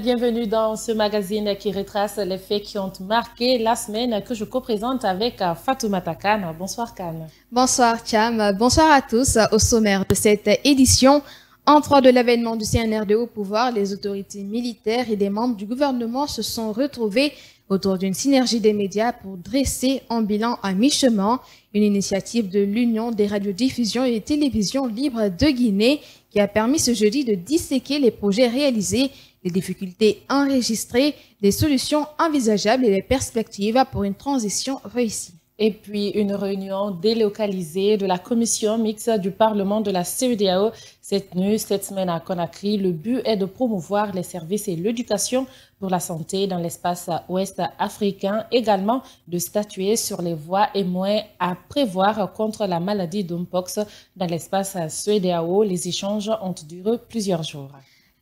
Bienvenue dans ce magazine qui retrace les faits qui ont marqué la semaine que je co-présente avec Fatoumata Kane. Bonsoir Kane. Bonsoir Cham, bonsoir à tous. Au sommaire de cette édition, en proie de l'avènement du CNRD au pouvoir, les autorités militaires et des membres du gouvernement se sont retrouvés autour d'une synergie des médias pour dresser un bilan à mi-chemin, une initiative de l'Union des radiodiffusions et télévisions libres de Guinée qui a permis ce jeudi de disséquer les projets réalisés, les difficultés enregistrées, des solutions envisageables et les perspectives pour une transition réussie. Et puis une réunion délocalisée de la commission mixte du Parlement de la CEDEAO s'est tenue cette semaine à Conakry. Le but est de promouvoir les services et l'éducation pour la santé dans l'espace ouest africain, également de statuer sur les voies et moyens à prévoir contre la maladie d'Mpox dans l'espace CEDEAO. Les échanges ont duré plusieurs jours.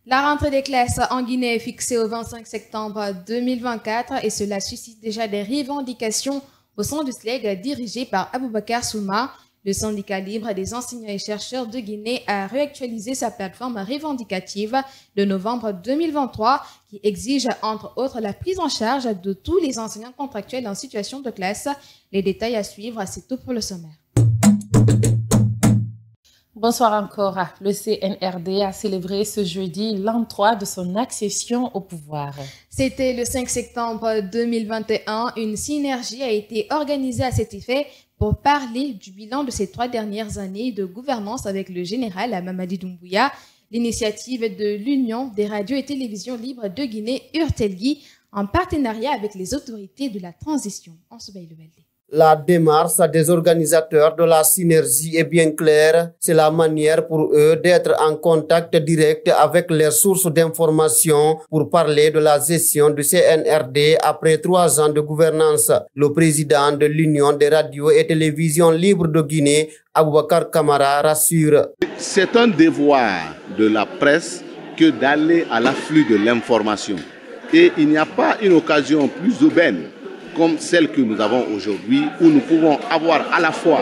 La rentrée des classes en Guinée est fixée au 25 septembre 2024 et cela suscite déjà des revendications au sein du SLEG dirigé par Aboubakar Souma. Le syndicat libre des enseignants et chercheurs de Guinée a réactualisé sa plateforme revendicative de novembre 2023 qui exige entre autres la prise en charge de tous les enseignants contractuels en situation de classe. Les détails à suivre, c'est tout pour le sommaire. Bonsoir encore. Le CNRD a célébré ce jeudi l'an 3 de son accession au pouvoir. C'était le 5 septembre 2021. Une synergie a été organisée à cet effet pour parler du bilan de ces 3 dernières années de gouvernance avec le général Mamadi Doumbouya. L'initiative de l'Union des radios et télévisions libres de Guinée, URTELGI, en partenariat avec les autorités de la transition. On se baille le balde. La démarche des organisateurs de la synergie est bien claire. C'est la manière pour eux d'être en contact direct avec les sources d'information pour parler de la gestion du CNRD après 3 ans de gouvernance. Le président de l'Union des radios et télévisions libres de Guinée, Aboubakar Kamara, rassure. C'est un devoir de la presse que d'aller à l'afflux de l'information. Et il n'y a pas une occasion plus aubaine comme celle que nous avons aujourd'hui, où nous pouvons avoir à la fois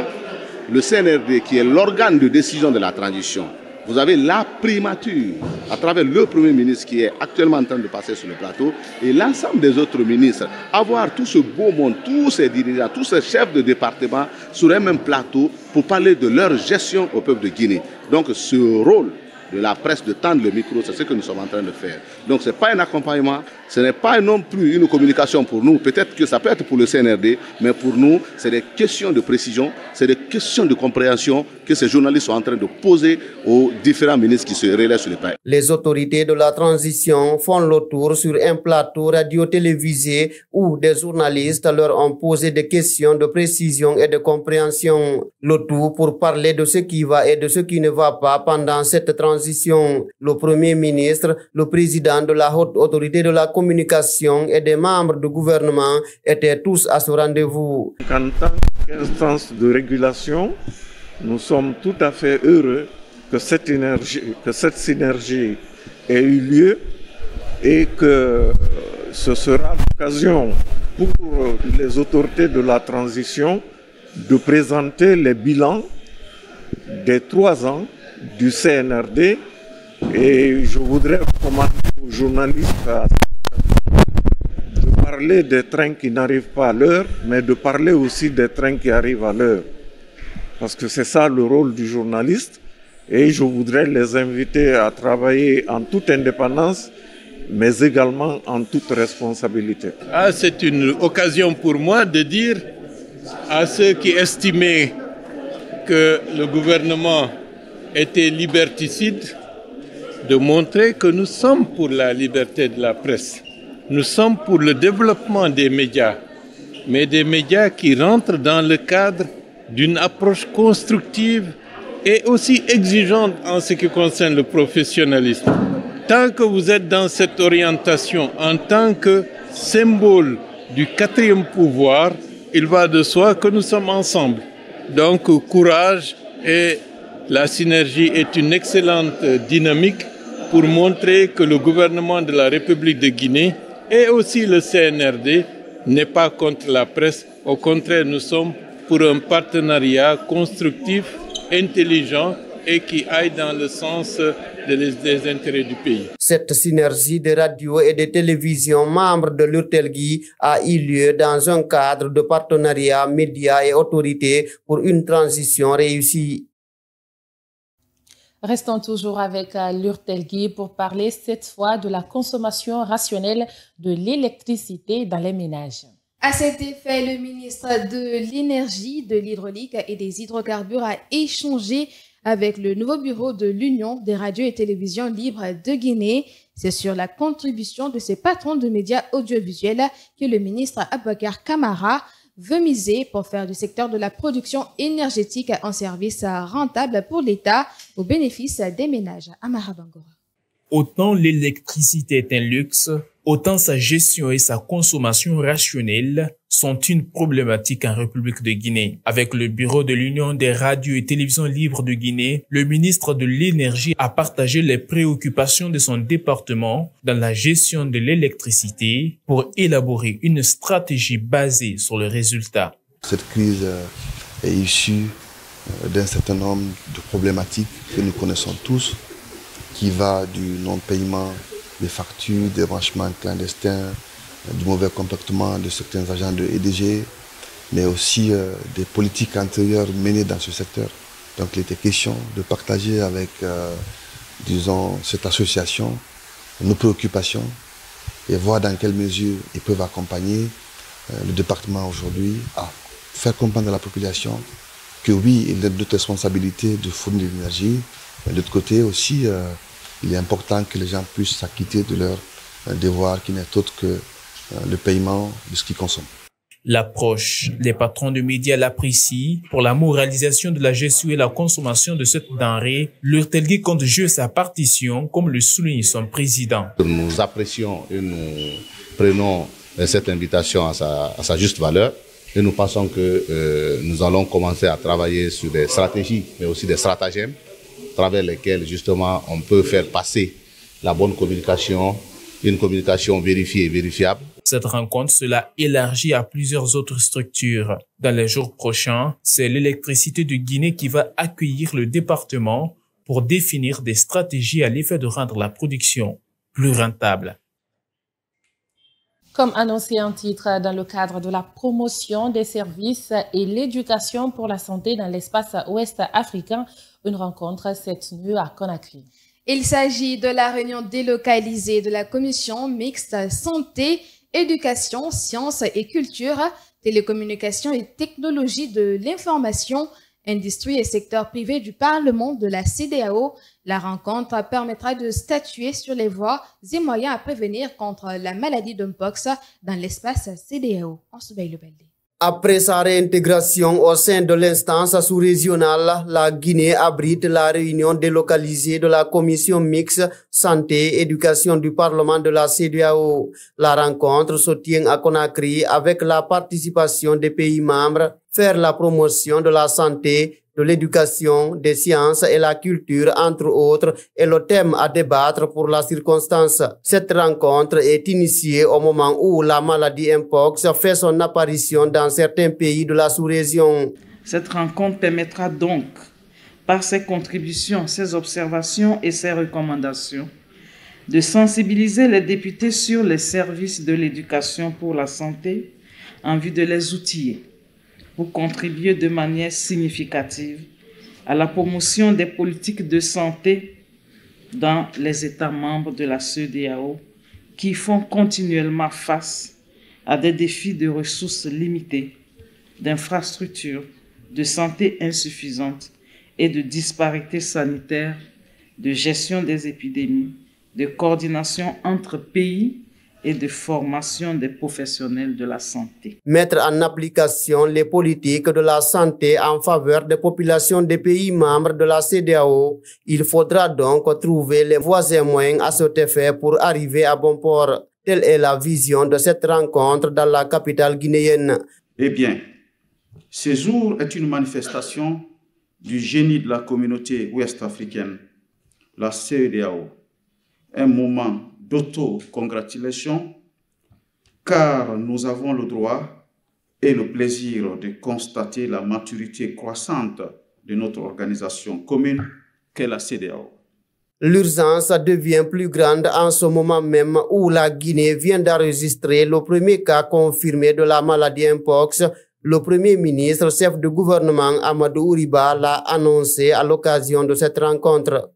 le CNRD qui est l'organe de décision de la transition. Vous avez la primature à travers le Premier ministre qui est actuellement en train de passer sur le plateau et l'ensemble des autres ministres. Avoir tout ce beau monde, tous ces dirigeants, tous ces chefs de département sur un même plateau pour parler de leur gestion au peuple de Guinée. Donc ce rôle de la presse de tendre le micro, c'est ce que nous sommes en train de faire. Donc ce n'est pas un accompagnement, ce n'est pas non plus une communication pour nous. Peut-être que ça peut être pour le CNRD, mais pour nous, c'est des questions de précision, c'est des questions de compréhension que ces journalistes sont en train de poser aux différents ministres qui se relaient sur les pays. Les autorités de la transition font le tour sur un plateau radio-télévisé où des journalistes leur ont posé des questions de précision et de compréhension. Le tout pour parler de ce qui va et de ce qui ne va pas pendant cette transition. Le Premier ministre, le président de la haute autorité de la communication et des membres du gouvernement étaient tous à ce rendez-vous. En tant qu'instance de régulation, nous sommes tout à fait heureux que cette synergie ait eu lieu et que ce sera l'occasion pour les autorités de la transition de présenter les bilans des 3 ans du CNRD et je voudrais recommander aux journalistes de parler des trains qui n'arrivent pas à l'heure, mais de parler aussi des trains qui arrivent à l'heure. Parce que c'est ça le rôle du journaliste et je voudrais les inviter à travailler en toute indépendance, mais également en toute responsabilité. C'est une occasion pour moi de dire à ceux qui estimaient que le gouvernement était liberticide, de montrer que nous sommes pour la liberté de la presse. Nous sommes pour le développement des médias, mais des médias qui rentrent dans le cadre d'une approche constructive et aussi exigeante en ce qui concerne le professionnalisme. Tant que vous êtes dans cette orientation en tant que symbole du 4e pouvoir, il va de soi que nous sommes ensemble. Donc courage, et la synergie est une excellente dynamique pour montrer que le gouvernement de la République de Guinée et aussi le CNRD n'est pas contre la presse. Au contraire, nous sommes pour un partenariat constructif, intelligent et qui aille dans le sens des intérêts du pays. Cette synergie de radio et de télévision membres de l'URTELGUI a eu lieu dans un cadre de partenariat médias et autorités pour une transition réussie. Restons toujours avec l'URTELGUI pour parler cette fois de la consommation rationnelle de l'électricité dans les ménages. À cet effet, le ministre de l'Énergie, de l'Hydraulique et des Hydrocarbures a échangé avec le nouveau bureau de l'Union des radios et télévisions libres de Guinée. C'est sur la contribution de ces patrons de médias audiovisuels que le ministre Aboubacar Camara veut miser pour faire du secteur de la production énergétique un service rentable pour l'État au bénéfice des ménages. Amara Bangora. Autant l'électricité est un luxe, autant sa gestion et sa consommation rationnelle sont une problématique en République de Guinée. Avec le bureau de l'Union des radios et télévisions libres de Guinée, le ministre de l'Énergie a partagé les préoccupations de son département dans la gestion de l'électricité pour élaborer une stratégie basée sur le résultat. Cette crise est issue d'un certain nombre de problématiques que nous connaissons tous, qui va du non-paiement des factures, des branchements clandestins, du mauvais comportement de certains agents de EDG, mais aussi des politiques antérieures menées dans ce secteur. Donc il était question de partager avec, disons, cette association nos préoccupations et voir dans quelle mesure ils peuvent accompagner le département aujourd'hui à faire comprendre à la population que oui, il est de notre responsabilité de fournir de l'énergie, mais de l'autre côté aussi, il est important que les gens puissent s'acquitter de leur devoir qui n'est autre que le paiement de ce qu'ils consomment. L'approche, les patrons de médias l'apprécient. Pour la moralisation de la gestion et la consommation de cette denrée, l'URTELGUI compte jouer sa partition, comme le souligne son président. Nous apprécions et nous prenons cette invitation à sa juste valeur et nous pensons que nous allons commencer à travailler sur des stratégies, mais aussi des stratagèmes, à travers lesquels justement on peut faire passer la bonne communication, une communication vérifiée et vérifiable. Cette rencontre sera élargie à plusieurs autres structures. Dans les jours prochains, c'est l'électricité de Guinée qui va accueillir le département pour définir des stratégies à l'effet de rendre la production plus rentable. Comme annoncé en titre dans le cadre de la promotion des services et l'éducation pour la santé dans l'espace ouest africain, une rencontre s'est tenue à Conakry. Il s'agit de la réunion délocalisée de la commission mixte santé, éducation, sciences et culture, télécommunications et technologies de l'information, industrie et secteur privé du Parlement de la CEDEAO. La rencontre permettra de statuer sur les voies et moyens à prévenir contre la maladie de Mpox dans l'espace CEDEAO. On se veille le Baldé. Après sa réintégration au sein de l'instance sous-régionale, la Guinée abrite la réunion délocalisée de la commission mixte santé et éducation du Parlement de la CEDEAO. La rencontre se tient à Conakry avec la participation des pays membres, faire la promotion de la santé, de l'éducation, des sciences et la culture, entre autres, est le thème à débattre pour la circonstance. Cette rencontre est initiée au moment où la maladie Mpox fait son apparition dans certains pays de la sous-région. Cette rencontre permettra donc, par ses contributions, ses observations et ses recommandations, de sensibiliser les députés sur les services de l'éducation pour la santé en vue de les outiller pour contribuer de manière significative à la promotion des politiques de santé dans les États membres de la CEDEAO qui font continuellement face à des défis de ressources limitées, d'infrastructures, de santé insuffisantes et de disparités sanitaires, de gestion des épidémies, de coordination entre pays et de formation des professionnels de la santé. Mettre en application les politiques de la santé en faveur des populations des pays membres de la CEDEAO, il faudra donc trouver les voies et moyens à cet effet pour arriver à bon port. Telle est la vision de cette rencontre dans la capitale guinéenne. Eh bien, ce jour est une manifestation du génie de la communauté ouest-africaine, la CEDEAO, un moment d'auto-congratulation, car nous avons le droit et le plaisir de constater la maturité croissante de notre organisation commune qu'est la CEDEAO. L'urgence devient plus grande en ce moment même où la Guinée vient d'enregistrer le premier cas confirmé de la maladie Mpox. Le Premier ministre, chef de gouvernement Amadou Ouriba, l'a annoncé à l'occasion de cette rencontre.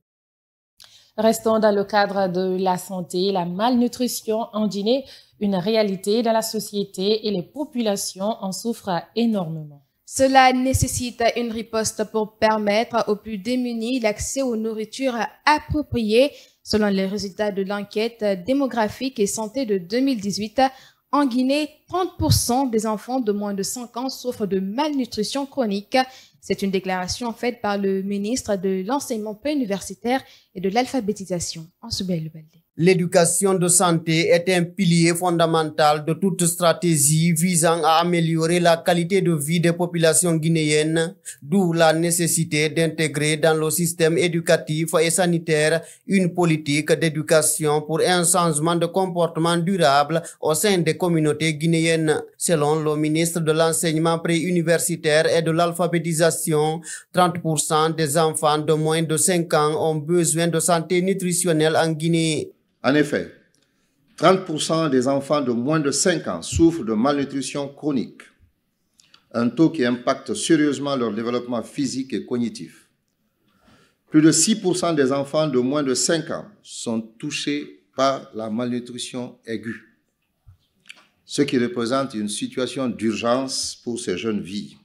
Restons dans le cadre de la santé. La malnutrition en Guinée, une réalité dans la société et les populations en souffrent énormément. Cela nécessite une riposte pour permettre aux plus démunis l'accès aux nourritures appropriées. Selon les résultats de l'enquête démographique et santé de 2018, en Guinée, 30% des enfants de moins de 5 ans souffrent de malnutrition chronique. C'est une déclaration faite par le ministre de l'Enseignement préuniversitaire et de l'Alphabétisation, Ansoubel Baldé. L'éducation de santé est un pilier fondamental de toute stratégie visant à améliorer la qualité de vie des populations guinéennes, d'où la nécessité d'intégrer dans le système éducatif et sanitaire une politique d'éducation pour un changement de comportement durable au sein des communautés guinéennes. Selon le ministre de l'Enseignement préuniversitaire et de l'Alphabétisation, 30% des enfants de moins de 5 ans ont besoin de santé nutritionnelle en Guinée. En effet, 30% des enfants de moins de 5 ans souffrent de malnutrition chronique, un taux qui impacte sérieusement leur développement physique et cognitif. Plus de 6% des enfants de moins de 5 ans sont touchés par la malnutrition aiguë, ce qui représente une situation d'urgence pour ces jeunes filles.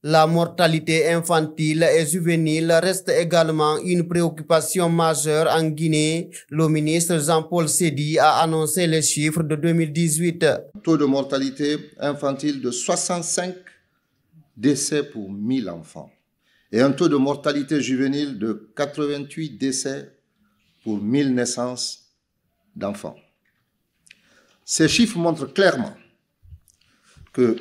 La mortalité infantile et juvénile reste également une préoccupation majeure en Guinée. Le ministre Jean-Paul Seydi a annoncé les chiffres de 2018. Taux de mortalité infantile de 65 décès pour 1000 enfants et un taux de mortalité juvénile de 88 décès pour 1000 naissances d'enfants. Ces chiffres montrent clairement que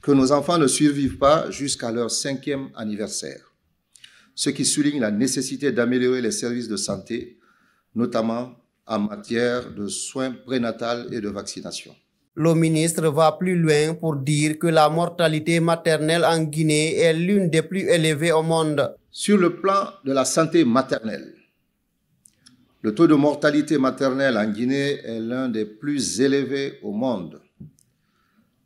nos enfants ne survivent pas jusqu'à leur 5e anniversaire, ce qui souligne la nécessité d'améliorer les services de santé, notamment en matière de soins prénatals et de vaccination. Le ministre va plus loin pour dire que la mortalité maternelle en Guinée est l'une des plus élevées au monde. Sur le plan de la santé maternelle, le taux de mortalité maternelle en Guinée est l'un des plus élevés au monde,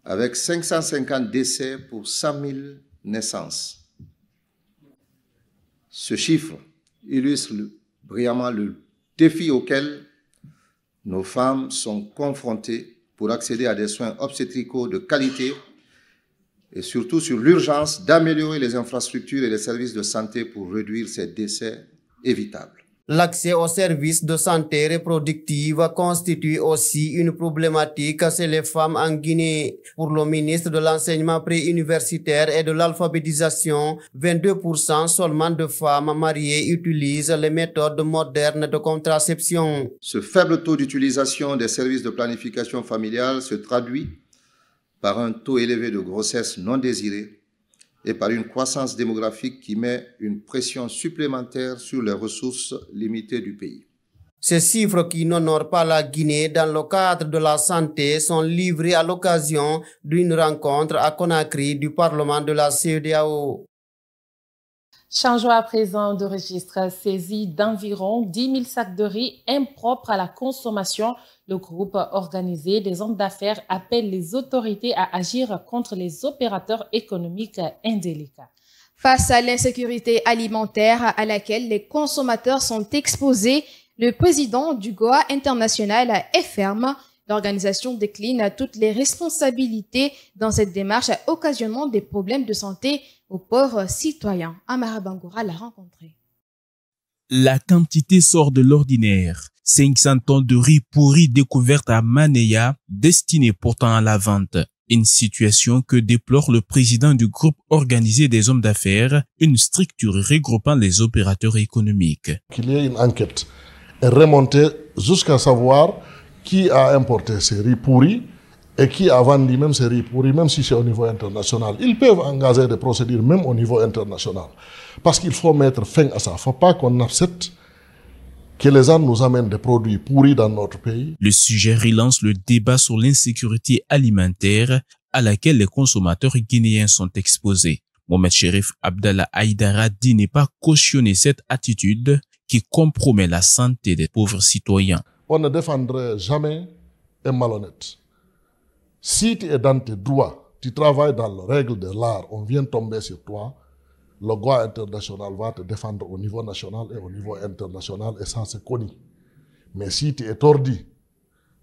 avec 550 décès pour 100 000 naissances. Ce chiffre illustre brillamment le défi auquel nos femmes sont confrontées pour accéder à des soins obstétricaux de qualité et surtout sur l'urgence d'améliorer les infrastructures et les services de santé pour réduire ces décès évitables. L'accès aux services de santé reproductive constitue aussi une problématique chez les femmes en Guinée. Pour le ministre de l'Enseignement préuniversitaire et de l'Alphabétisation, 22% seulement de femmes mariées utilisent les méthodes modernes de contraception. Ce faible taux d'utilisation des services de planification familiale se traduit par un taux élevé de grossesse non désirée et par une croissance démographique qui met une pression supplémentaire sur les ressources limitées du pays. Ces chiffres qui n'honorent pas la Guinée dans le cadre de la santé sont livrés à l'occasion d'une rencontre à Conakry du Parlement de la CEDEAO. Changeons à présent de registre. Saisi d'environ 10 000 sacs de riz impropres à la consommation, le groupe organisé des hommes d'affaires appelle les autorités à agir contre les opérateurs économiques indélicats. Face à l'insécurité alimentaire à laquelle les consommateurs sont exposés, le président du GOA international est ferme. L'organisation décline toutes les responsabilités dans cette démarche, occasionnant des problèmes de santé aux pauvres citoyens. Amara Bangoura l'a rencontré. La quantité sort de l'ordinaire. 500 tonnes de riz pourri découvertes à Manéa, destinées pourtant à la vente. Une situation que déplore le président du groupe organisé des hommes d'affaires, une structure regroupant les opérateurs économiques. Qu'il y ait une enquête et remonter jusqu'à savoir qui a importé ces riz pourris et qui a vendu même ces riz pourris, même si c'est au niveau international. Ils peuvent engager des procédures même au niveau international. Parce qu'il faut mettre fin à ça. Il ne faut pas qu'on accepte que les gens nous amènent des produits pourris dans notre pays. Le sujet relance le débat sur l'insécurité alimentaire à laquelle les consommateurs guinéens sont exposés. Mohamed Cherif Abdallah Aïdara dit ne pas cautionner cette attitude qui compromet la santé des pauvres citoyens. On ne défendrait jamais un malhonnête. Si tu es dans tes droits, tu travailles dans les règles de l'art, on vient tomber sur toi, le droit international va te défendre au niveau national et au niveau international, et ça c'est connu. Mais si tu es tordu,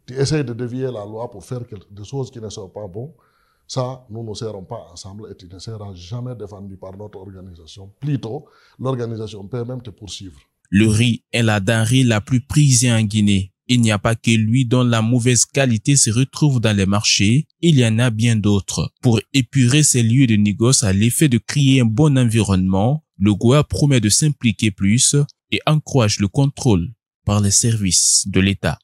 tu essaies de dévier la loi pour faire des choses qui ne sont pas bonnes, ça, nous ne serons pas ensemble et tu ne seras jamais défendu par notre organisation. Plutôt, l'organisation peut même te poursuivre. Le riz est la denrée la plus prisée en Guinée. Il n'y a pas que lui dont la mauvaise qualité se retrouve dans les marchés, il y en a bien d'autres. Pour épurer ces lieux de négoce à l'effet de créer un bon environnement, le GOA promet de s'impliquer plus et encourage le contrôle par les services de l'État.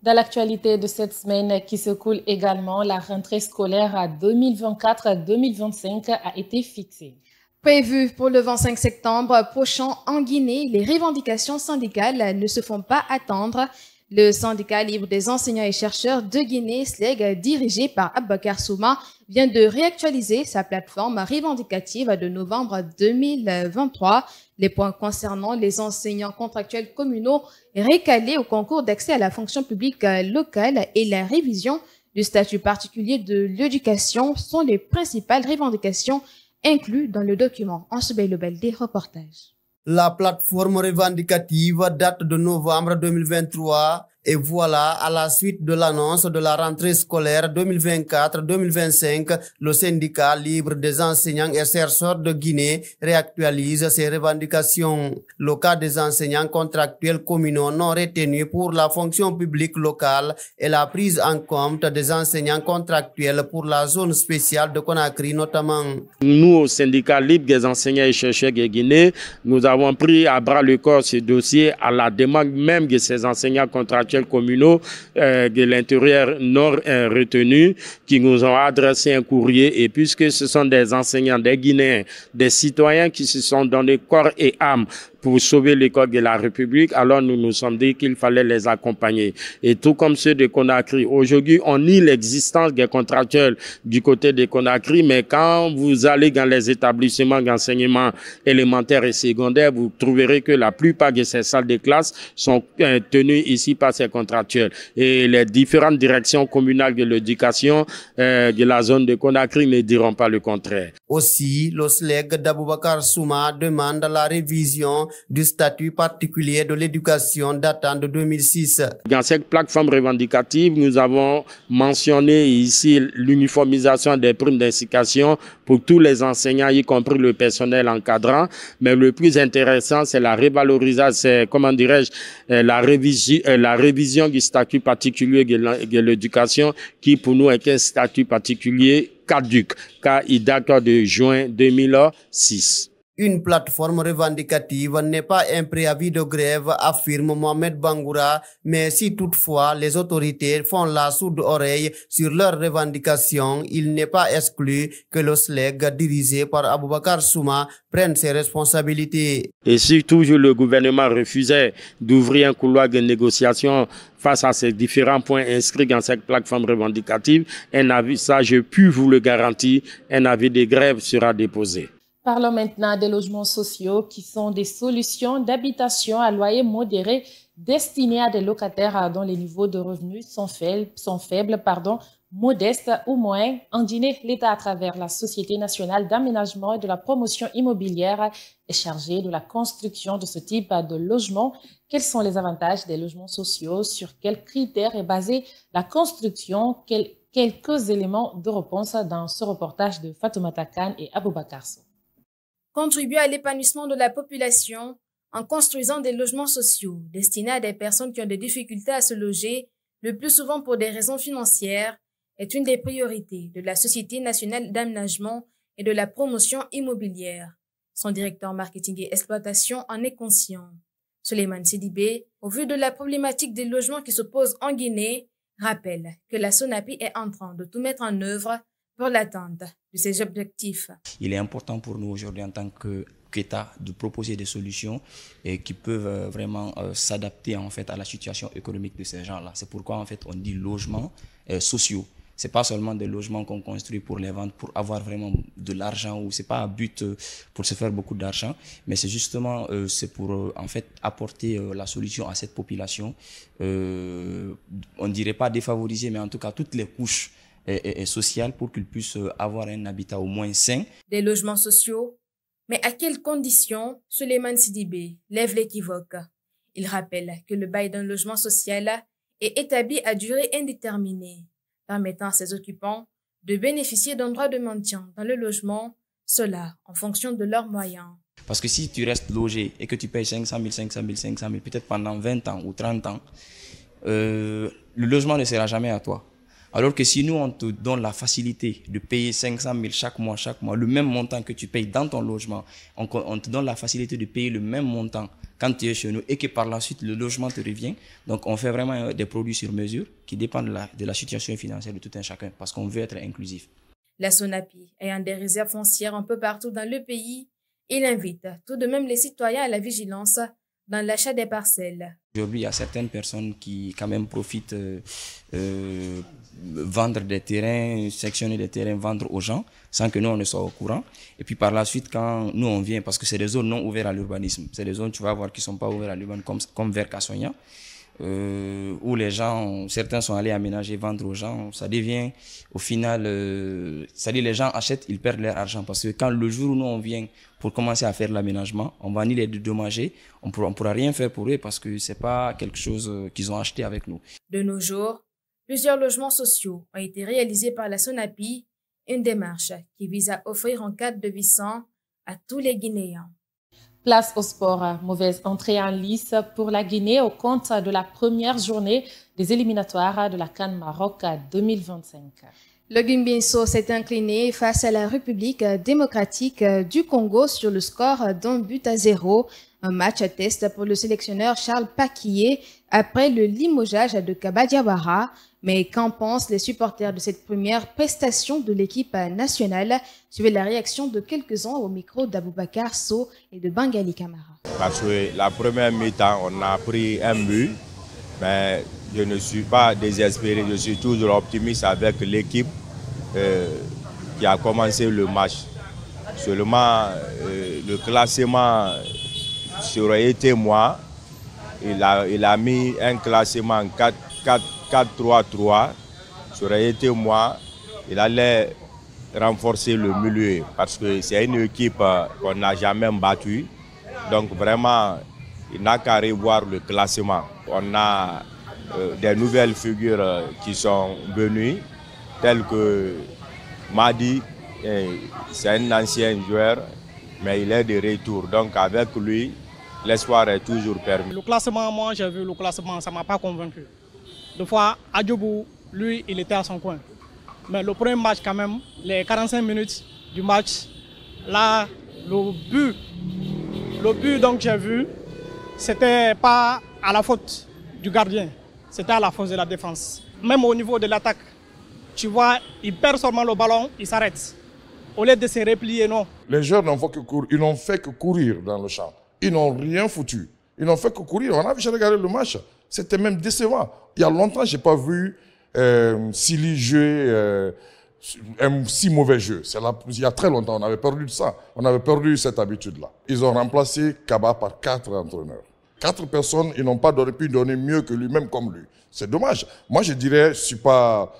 Dans l'actualité de cette semaine qui se coule également, la rentrée scolaire à 2024-2025 a été fixée. Prévu pour le 25 septembre prochain en Guinée, les revendications syndicales ne se font pas attendre. Le syndicat libre des enseignants et chercheurs de Guinée, SLEG, dirigé par Aboubakar Souma, vient de réactualiser sa plateforme revendicative de novembre 2023. Les points concernant les enseignants contractuels communaux récalés au concours d'accès à la fonction publique locale et la révision du statut particulier de l'éducation sont les principales revendications inclus dans le document. En ce bel des reportages. La plateforme revendicative date de novembre 2023 et voilà, à la suite de l'annonce de la rentrée scolaire 2024-2025, le syndicat libre des enseignants et chercheurs de Guinée réactualise ses revendications. Le cas des enseignants contractuels communaux non retenus pour la fonction publique locale et la prise en compte des enseignants contractuels pour la zone spéciale de Conakry notamment. Nous, au syndicat libre des enseignants et chercheurs de Guinée, nous avons pris à bras le corps ce dossier à la demande même de ces enseignants contractuels communaux de l'intérieur nord retenus qui nous ont adressé un courrier, et puisque ce sont des enseignants, des Guinéens, des citoyens qui se sont donnés corps et âme pour sauver l'école de la République, alors nous nous sommes dit qu'il fallait les accompagner. Et tout comme ceux de Conakry, aujourd'hui, on nie l'existence des contractuels du côté de Conakry, mais quand vous allez dans les établissements d'enseignement élémentaire et secondaire, vous trouverez que la plupart de ces salles de classe sont tenues ici par ces contractuels. Et les différentes directions communales de l'éducation de la zone de Conakry ne diront pas le contraire. Aussi, le SLEG d'Aboubakar Souma demande la révision du statut particulier de l'éducation datant de 2006. Dans cette plateforme revendicative, nous avons mentionné ici l'uniformisation des primes d'incitation pour tous les enseignants, y compris le personnel encadrant. Mais le plus intéressant, c'est la revalorisation, c'est, comment dirais-je, la révision du statut particulier de l'éducation, qui pour nous est un statut particulier caduc, car il date de juin 2006. Une plateforme revendicative n'est pas un préavis de grève, affirme Mohamed Bangoura, mais si toutefois les autorités font la sourde oreille sur leurs revendications, il n'est pas exclu que le SLEG dirigé par Aboubakar Souma prenne ses responsabilités. Et si toujours le gouvernement refusait d'ouvrir un couloir de négociation face à ces différents points inscrits dans cette plateforme revendicative, un avis, ça je puis vous le garantir, un avis de grève sera déposé. Parlons maintenant des logements sociaux qui sont des solutions d'habitation à loyer modéré destinées à des locataires dont les niveaux de revenus sont faibles, modestes ou moins. En Guinée, l'État, à travers la Société nationale d'aménagement et de la promotion immobilière, est chargé de la construction de ce type de logement. Quels sont les avantages des logements sociaux? Sur quels critères est basée la construction? Quelques éléments de réponse dans ce reportage de Fatoumata Khan et Aboubakar Souma. Contribuer à l'épanouissement de la population en construisant des logements sociaux destinés à des personnes qui ont des difficultés à se loger, le plus souvent pour des raisons financières, est une des priorités de la Société nationale d'aménagement et de la promotion immobilière. Son directeur marketing et exploitation en est conscient. Souleymane Sidibé, au vu de la problématique des logements qui se posent en Guinée, rappelle que la SONAPI est en train de tout mettre en œuvre pour l'atteinte de ces objectifs. Il est important pour nous aujourd'hui en tant qu'État de proposer des solutions qui peuvent vraiment s'adapter en fait à la situation économique de ces gens-là. C'est pourquoi en fait on dit logements sociaux. C'est pas seulement des logements qu'on construit pour les vendre, pour avoir vraiment de l'argent, ou c'est pas un but pour se faire beaucoup d'argent, mais c'est justement c'est pour en fait apporter la solution à cette population. On dirait pas défavorisée, mais en tout cas toutes les couches sociales pour qu'ils puissent avoir un habitat au moins sain. Des logements sociaux, mais à quelles conditions? Souleymane Sidibé lève l'équivoque. Il rappelle que le bail d'un logement social est établi à durée indéterminée, permettant à ses occupants de bénéficier d'un droit de maintien dans le logement, cela en fonction de leurs moyens. Parce que si tu restes logé et que tu payes 500 000, 500 000, 500 000, peut-être pendant 20 ans ou 30 ans, le logement ne sera jamais à toi. Alors que si nous, on te donne la facilité de payer 500 000 chaque mois, le même montant que tu payes dans ton logement, on te donne la facilité de payer le même montant quand tu es chez nous et que par la suite, le logement te revient. Donc, on fait vraiment des produits sur mesure qui dépendent de la situation financière de tout un chacun parce qu'on veut être inclusif. La SONAPI ayant des réserves foncières un peu partout dans le pays, il invite tout de même les citoyens à la vigilance dans l'achat des parcelles. Aujourd'hui, il y a certaines personnes qui quand même profitent vendre des terrains, sectionner des terrains, vendre aux gens sans que nous on ne soit au courant. Et puis par la suite, quand nous on vient, parce que c'est des zones non ouvertes à l'urbanisme, c'est des zones tu vas voir qui sont pas ouvertes à l'urbanisme comme vers Kassonia, où les gens, certains sont allés aménager, vendre aux gens, ça devient au final, c'est-à-dire les gens achètent, ils perdent leur argent parce que quand le jour où nous on vient pour commencer à faire l'aménagement, on va ni les dédommager, on pourra rien faire pour eux parce que c'est pas quelque chose qu'ils ont acheté avec nous. De nos jours, plusieurs logements sociaux ont été réalisés par la SONAPI, une démarche qui vise à offrir un cadre de vie sain à tous les Guinéens. Place au sport. Mauvaise entrée en lice pour la Guinée au compte de la première journée des éliminatoires de la CAN Maroc 2025. Le Guinée-Bissau s'est incliné face à la République démocratique du Congo sur le score d'1-0. Un match à test pour le sélectionneur Charles Paquillet après le limogeage de Kaba Diawara. Mais qu'en pensent les supporters de cette première prestation de l'équipe nationale? Suivez la réaction de quelques-uns au micro d'Aboubacar Sow et de Bangali Camara. Parce que la première mi-temps, on a pris un but, mais je ne suis pas désespéré, je suis toujours optimiste avec l'équipe qui a commencé le match. Seulement, le classement serait été moi. Il a mis un classement 4-3-3, ça aurait été moi. Il allait renforcer le milieu parce que c'est une équipe qu'on n'a jamais battue. Donc vraiment, il n'a qu'à revoir le classement. On a des nouvelles figures qui sont venues, telles que Madi, c'est un ancien joueur, mais il est de retour. Donc avec lui, l'espoir est toujours permis. Le classement, moi j'ai vu le classement, ça ne m'a pas convaincu. Deux fois, Adjobou, lui, il était à son coin. Mais le premier match quand même, les 45 minutes du match, là, le but donc j'ai vu, c'était pas à la faute du gardien, c'était à la faute de la défense. Même au niveau de l'attaque, tu vois, il perd seulement le ballon, il s'arrête. Au lieu de se replier, non. Les joueurs n'ont fait que courir dans le champ. Ils n'ont rien foutu. Ils n'ont fait que courir. On a déjà regardé le match. C'était même décevant. Il y a longtemps, je n'ai pas vu Sili jouer un si mauvais jeu. Il y a très longtemps, on avait perdu ça. On avait perdu cette habitude-là. Ils ont remplacé Kaba par 4 entraîneurs. 4 personnes, ils n'ont pas pu donner mieux que lui-même comme lui. C'est dommage. Moi, je dirais, je suis pas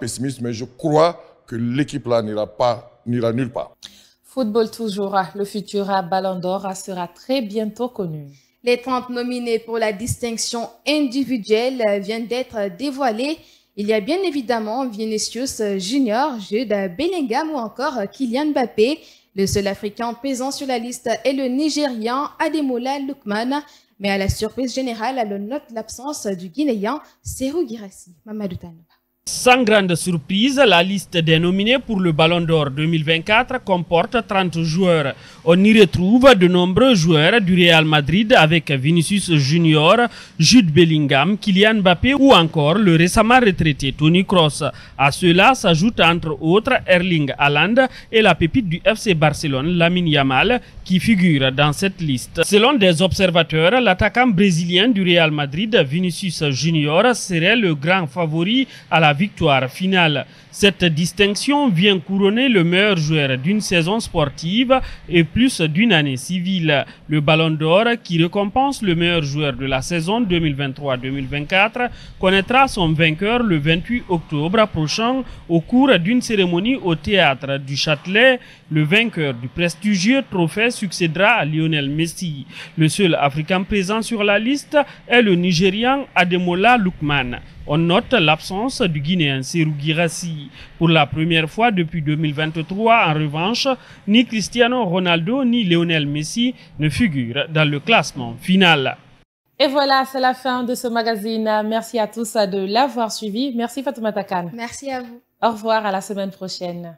pessimiste, mais je crois que l'équipe-là n'ira nulle part. Football toujours, le futur Ballon d'Or sera très bientôt connu. Les 30 nominés pour la distinction individuelle viennent d'être dévoilés. Il y a bien évidemment Vinicius Junior, Jude Bellingham ou encore Kylian Mbappé. Le seul Africain pesant sur la liste est le Nigérian Ademola Lookman. Mais à la surprise générale, elle note l'absence du Guinéen Serhou Guirassy. Mamadou Tanoba. Sans grande surprise, la liste des nominés pour le Ballon d'Or 2024 comporte 30 joueurs. On y retrouve de nombreux joueurs du Real Madrid avec Vinicius Junior, Jude Bellingham, Kylian Mbappé ou encore le récemment retraité Toni Kroos. À cela s'ajoute entre autres Erling Haaland et la pépite du FC Barcelone, Lamine Yamal, qui figure dans cette liste. Selon des observateurs, l'attaquant brésilien du Real Madrid, Vinicius Junior, serait le grand favori à la victoire finale. Cette distinction vient couronner le meilleur joueur d'une saison sportive et plus d'une année civile. Le Ballon d'Or, qui récompense le meilleur joueur de la saison 2023-2024, connaîtra son vainqueur le 28 octobre prochain au cours d'une cérémonie au théâtre du Châtelet. Le vainqueur du prestigieux trophée succédera à Lionel Messi. Le seul Africain présent sur la liste est le Nigérian Ademola Lookman. On note l'absence du Guinéen Serhou Guirassy. Pour la première fois depuis 2023, en revanche, ni Cristiano Ronaldo ni Lionel Messi ne figurent dans le classement final. Et voilà, c'est la fin de ce magazine. Merci à tous de l'avoir suivi. Merci Fatoumata Kane. Merci à vous. Au revoir, à la semaine prochaine.